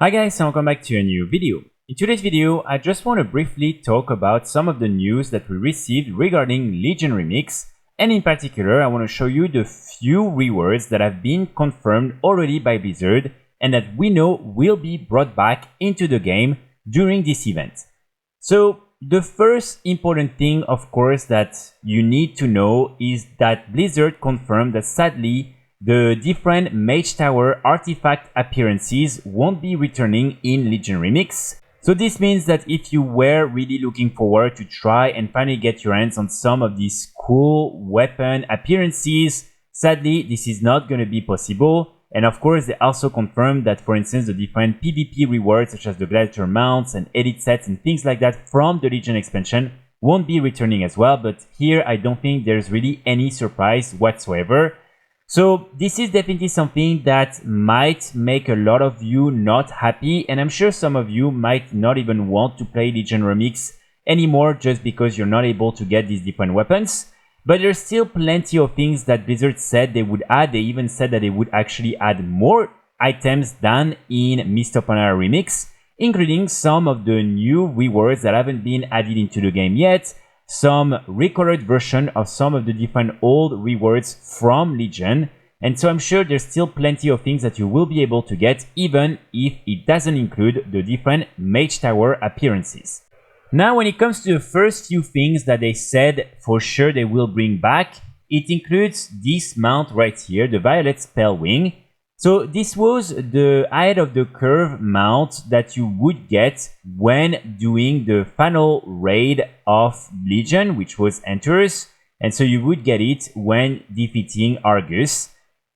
Hi guys, and welcome back to a new video. In today's video, I just want to briefly talk about some of the news that we received regarding Legion Remix, and in particular, I want to show you the few rewards that have been confirmed already by Blizzard and that we know will be brought back into the game during this event. So, the first important thing, of course, that you need to know is that Blizzard confirmed that sadly, the different Mage Tower Artifact appearances won't be returning in Legion Remix. So this means that if you were really looking forward to try and finally get your hands on some of these cool weapon appearances, sadly this is not going to be possible. And of course they also confirmed that, for instance, the different PvP rewards such as the Gladiator mounts and edit sets and things like that from the Legion expansion won't be returning as well. But here I don't think there's really any surprise whatsoever. So this is definitely something that might make a lot of you not happy, and I'm sure some of you might not even want to play Legion Remix anymore just because you're not able to get these different weapons. But there's still plenty of things that Blizzard said they would add. They even said that they would actually add more items than in Mist of Pandaria Remix, including some of the new rewards that haven't been added into the game yet, some recolored version of some of the different old rewards from Legion, and so I'm sure there's still plenty of things that you will be able to get even if it doesn't include the different Mage Tower appearances. Now when it comes to the first few things that they said for sure they will bring back, it includes this mount right here, the Violet Spellwing. So this was the ahead of the curve mount that you would get when doing the final raid of Legion, which was Enters, and so you would get it when defeating Argus.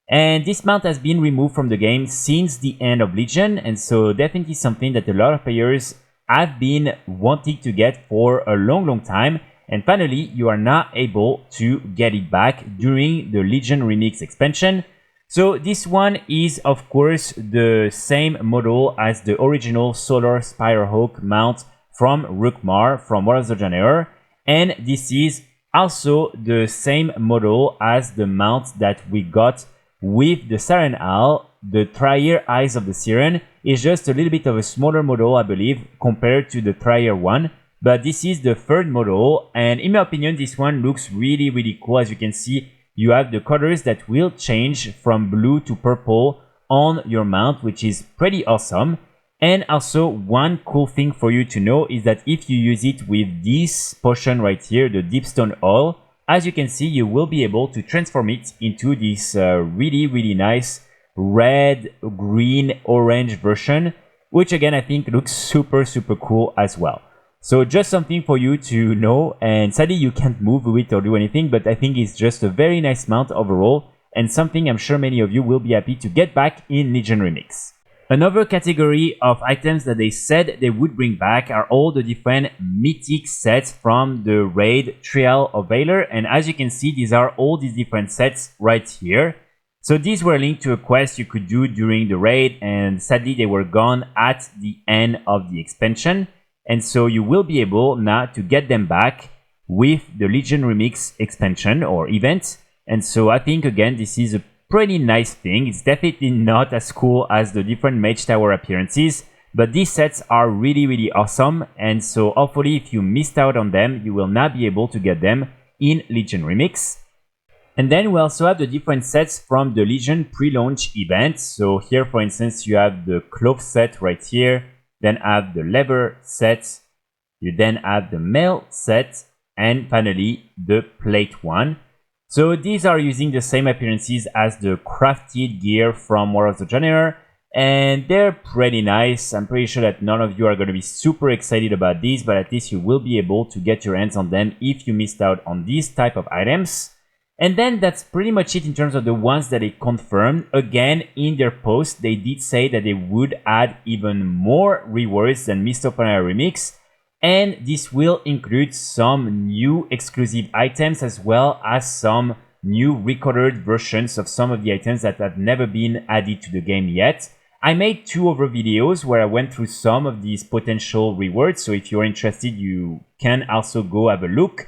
And this mount has been removed from the game since the end of Legion, and so definitely something that a lot of players have been wanting to get for a long time, and finally you are now able to get it back during the Legion Remix expansion. So this one is of course the same model as the original Solar Spirehawk mount from Rookmar from World of Warcraft, and this is also the same model as the mount that we got with the Siren Owl. The Trier Eyes of the Siren is just a little bit of a smaller model, I believe, compared to the Trier one, but this is the third model, and in my opinion this one looks really cool. As you can see, you have the colors that will change from blue to purple on your mount, which is pretty awesome. And also one cool thing for you to know is that if you use it with this potion right here, the Deepstone Oil, as you can see, you will be able to transform it into this really nice red, green, orange version, which again I think looks super cool as well. So just something for you to know, and sadly you can't move with it or do anything, but I think it's just a very nice mount overall, and something I'm sure many of you will be happy to get back in Legion Remix. Another category of items that they said they would bring back are all the different mythic sets from the raid Trial of Valor, and as you can see, these are all these different sets right here. So these were linked to a quest you could do during the raid, and sadly they were gone at the end of the expansion. And so you will be able now to get them back with the Legion Remix expansion or event. And so I think again this is a pretty nice thing. It's definitely not as cool as the different Mage Tower appearances, but these sets are really awesome. And so hopefully if you missed out on them, you will now be able to get them in Legion Remix. And then we also have the different sets from the Legion pre-launch event. So here for instance you have the cloth set right here, then have the leather set, you then have the mail set, and finally the plate one. So these are using the same appearances as the crafted gear from World of Warcraft, and they're pretty nice. I'm pretty sure that none of you are going to be super excited about these, but at least you will be able to get your hands on them if you missed out on these type of items. And then that's pretty much it in terms of the ones that they confirmed. Again, in their post, they did say that they would add even more rewards than Mist of Pandaria Remix. And this will include some new exclusive items as well as some new recolored versions of some of the items that have never been added to the game yet. I made 2 other videos where I went through some of these potential rewards, so if you're interested, you can also go have a look.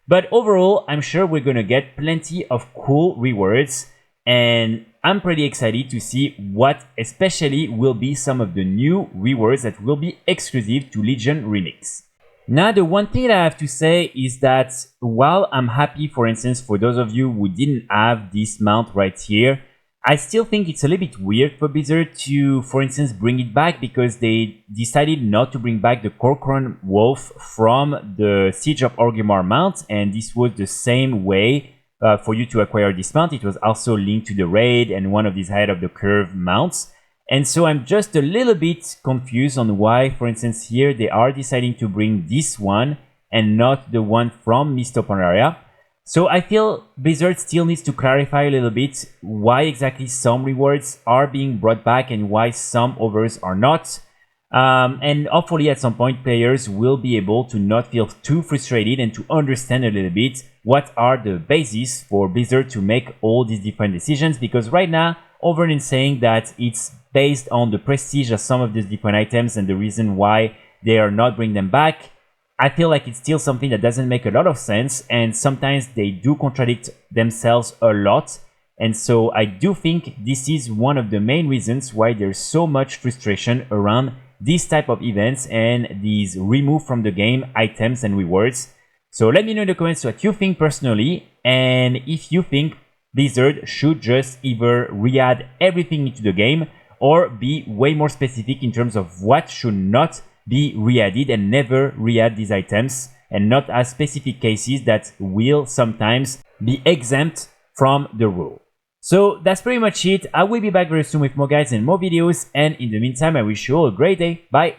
But overall, I'm sure we're gonna get plenty of cool rewards, and I'm pretty excited to see what especially will be some of the new rewards that will be exclusive to Legion Remix. Now, the one thing that I have to say is that while I'm happy, for instance, for those of you who didn't have this mount right here, I still think it's a little bit weird for Blizzard to, for instance, bring it back, because they decided not to bring back the Corcoran Wolf from the Siege of Orgrimmar mount, and this was the same way for you to acquire this mount. It was also linked to the raid and one of these head of the curve mounts. And so I'm just a little bit confused on why, for instance, here they are deciding to bring this one and not the one from Pandaria. So I feel Blizzard still needs to clarify a little bit why exactly some rewards are being brought back and why some others are not. And hopefully at some point players will be able to not feel too frustrated and to understand a little bit what are the bases for Blizzard to make all these different decisions, because right now, other than saying that it's based on the prestige of some of these different items and the reason why they are not bringing them back, I feel like it's still something that doesn't make a lot of sense, and sometimes they do contradict themselves a lot. And so I do think this is one of the main reasons why there's so much frustration around these type of events and these remove from the game items and rewards. So let me know in the comments what you think personally, and if you think Blizzard should just either re-add everything into the game or be way more specific in terms of what should not be re-added and never re-add these items, and not as specific cases that will sometimes be exempt from the rule. So that's pretty much it. I will be back very soon with more guides and more videos, and in the meantime I wish you all a great day. Bye!